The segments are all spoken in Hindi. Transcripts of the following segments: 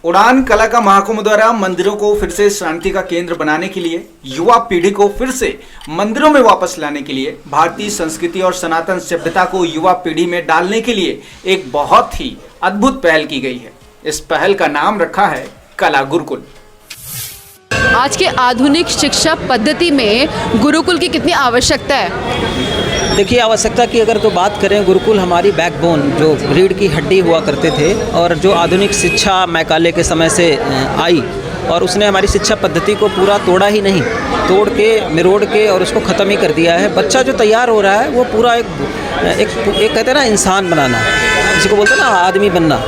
उड़ान कला का महाकुंभ द्वारा मंदिरों को फिर से शांति का केंद्र बनाने के लिए, युवा पीढ़ी को फिर से मंदिरों में वापस लाने के लिए, भारतीय संस्कृति और सनातन सभ्यता को युवा पीढ़ी में डालने के लिए एक बहुत ही अद्भुत पहल की गई है। इस पहल का नाम रखा है कला गुरुकुल। आज के आधुनिक शिक्षा पद्धति में गुरुकुल की कितनी आवश्यकता है? देखिए, आवश्यकता की अगर तो बात करें, गुरुकुल हमारी बैकबोन, जो रीढ़ की हड्डी हुआ करते थे, और जो आधुनिक शिक्षा मैकाले के समय से आई, और उसने हमारी शिक्षा पद्धति को पूरा तोड़ा ही नहीं, तोड़ के मिरोड़ के और उसको ख़त्म ही कर दिया है। बच्चा जो तैयार हो रहा है वो पूरा एक कहते हैं ना, इंसान बनाना, जिसको बोलते हैं ना आदमी बनना।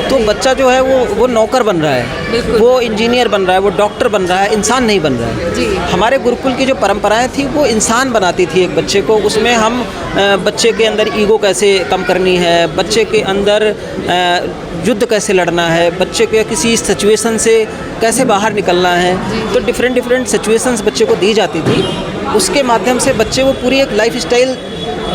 तो बच्चा जो है वो नौकर बन रहा है, वो इंजीनियर बन रहा है, वो डॉक्टर बन रहा है, इंसान नहीं बन रहा है। हमारे गुरुकुल की जो परंपराएं थी वो इंसान बनाती थी एक बच्चे को। उसमें हम बच्चे के अंदर ईगो कैसे कम करनी है, बच्चे के अंदर युद्ध कैसे लड़ना है, बच्चे के किसी सिचुएशन से कैसे बाहर निकलना है, तो डिफरेंट सिचुएशंस बच्चे को दी जाती थी। उसके माध्यम से बच्चे वो पूरी एक लाइफ स्टाइल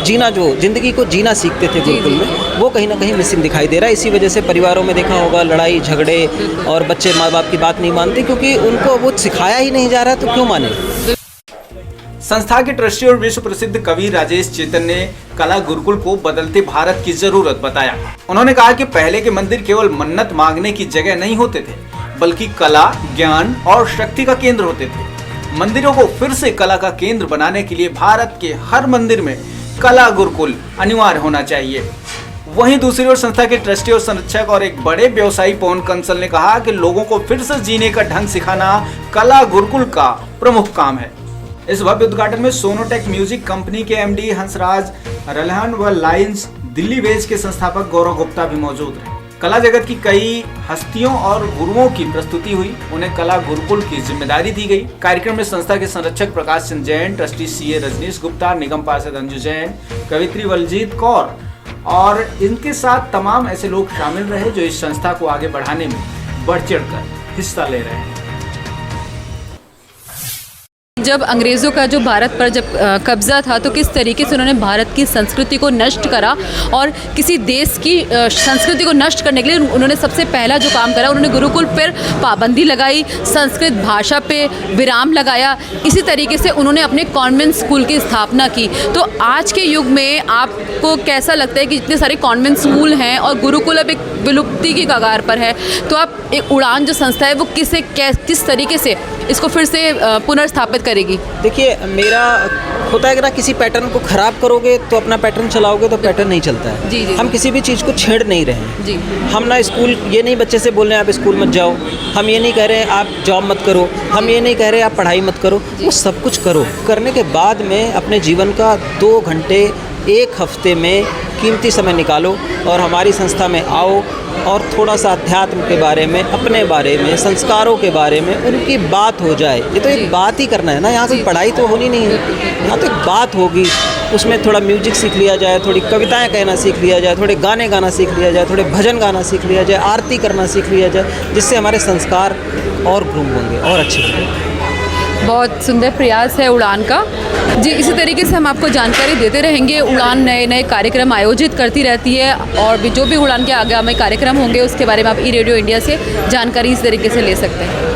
जीना, जो ज़िंदगी को जीना सीखते थे गुरुकुल में, वो कहीं ना कहीं मिसिंग दिखाई दे रहा है। इसी वजह से परिवारों में देखा होगा लड़ाई झगड़े, और बच्चे माँ बाप की बात नहीं मानते, क्योंकि उनको वो सिखाया ही नहीं जा रहा, तो क्यों माने। संस्था के ट्रस्टी और विश्व प्रसिद्ध कवि राजेश चेतन ने कला गुरुकुल को बदलते भारत की जरूरत बताया। उन्होंने कहा कि पहले के मंदिर केवल मन्नत मांगने की जगह नहीं होते थे, बल्कि कला, ज्ञान और शक्ति का केंद्र होते थे। मंदिरों को फिर से कला का केंद्र बनाने के लिए भारत के हर मंदिर में कला गुरुकुल अनिवार्य होना चाहिए। वहीं दूसरी ओर संस्था के ट्रस्टी और संरक्षक और एक बड़े व्यवसायी पवन कंसल ने कहा कि लोगों को फिर से जीने का ढंग सिखाना कला गुरुकुल का प्रमुख काम है। इस भव्य उद्घाटन में सोनोटेक म्यूजिक कंपनी के एमडी हंसराज रल्हन व लायंस दिल्ली वेज के संस्थापक गौरव गुप्ता भी मौजूद रहे। कला जगत की कई हस्तियों और गुरुओं की प्रस्तुति हुई, उन्हें कला गुरुकुल की जिम्मेदारी दी गई। कार्यक्रम में संस्था के संरक्षक प्रकाश चंद्र जैन, ट्रस्टी सीए रजनीश गुप्ता, निगम पार्षद अंजू जैन, कवित्री बलजीत कौर और इनके साथ तमाम ऐसे लोग शामिल रहे जो इस संस्था को आगे बढ़ाने में बढ़ चढ़ कर हिस्सा ले रहे हैं। जब अंग्रेज़ों का जो भारत पर जब कब्ज़ा था, तो किस तरीके से उन्होंने भारत की संस्कृति को नष्ट करा, और किसी देश की संस्कृति को नष्ट करने के लिए उन्होंने सबसे पहला जो काम करा, उन्होंने गुरुकुल पर पाबंदी लगाई, संस्कृत भाषा पे विराम लगाया। इसी तरीके से उन्होंने अपने कॉन्वेंट स्कूल की स्थापना की। तो आज के युग में आपको कैसा लगता है कि इतने सारे कॉन्वेंट स्कूल हैं और गुरुकुल अब एक विलुप्ति की कगार पर है, तो आप एक उड़ान जो संस्था है वो किस तरीके से इसको फिर से पुनर्स्थापित करेगी? देखिए, मेरा होता है कि ना, किसी पैटर्न को ख़राब करोगे तो अपना पैटर्न चलाओगे तो पैटर्न नहीं चलता है। जी। हम किसी भी चीज़ को छेड़ नहीं रहे हैं। जी। हम ना स्कूल, ये नहीं बच्चे से बोल रहे हैं आप स्कूल मत जाओ, हम ये नहीं कह रहे हैं आप जॉब मत करो, हम ये नहीं कह रहे आप पढ़ाई मत करो, वो सब कुछ करो। करने के बाद में अपने जीवन का 2 घंटे 1 हफ्ते में कीमती समय निकालो और हमारी संस्था में आओ, और थोड़ा सा अध्यात्म के बारे में, अपने बारे में, संस्कारों के बारे में उनकी बात हो जाए। ये तो एक बात ही करना है ना, यहाँ कोई पढ़ाई तो होनी नहीं है, यहाँ तो एक बात होगी। उसमें थोड़ा म्यूजिक सीख लिया जाए, थोड़ी कविताएं कहना सीख लिया जाए, थोड़े गाने गाना सीख लिया जाए, थोड़े भजन गाना सीख लिया जाए, आरती करना सीख लिया जाए, जिससे हमारे संस्कार और ग्रूम होंगे और अच्छे होंगे। बहुत सुंदर प्रयास है उड़ान का। जी, इसी तरीके से हम आपको जानकारी देते रहेंगे। उड़ान नए नए कार्यक्रम आयोजित करती रहती है, और भी जो भी उड़ान के आगामी कार्यक्रम होंगे उसके बारे में आप ई रेडियो इंडिया से जानकारी इस तरीके से ले सकते हैं।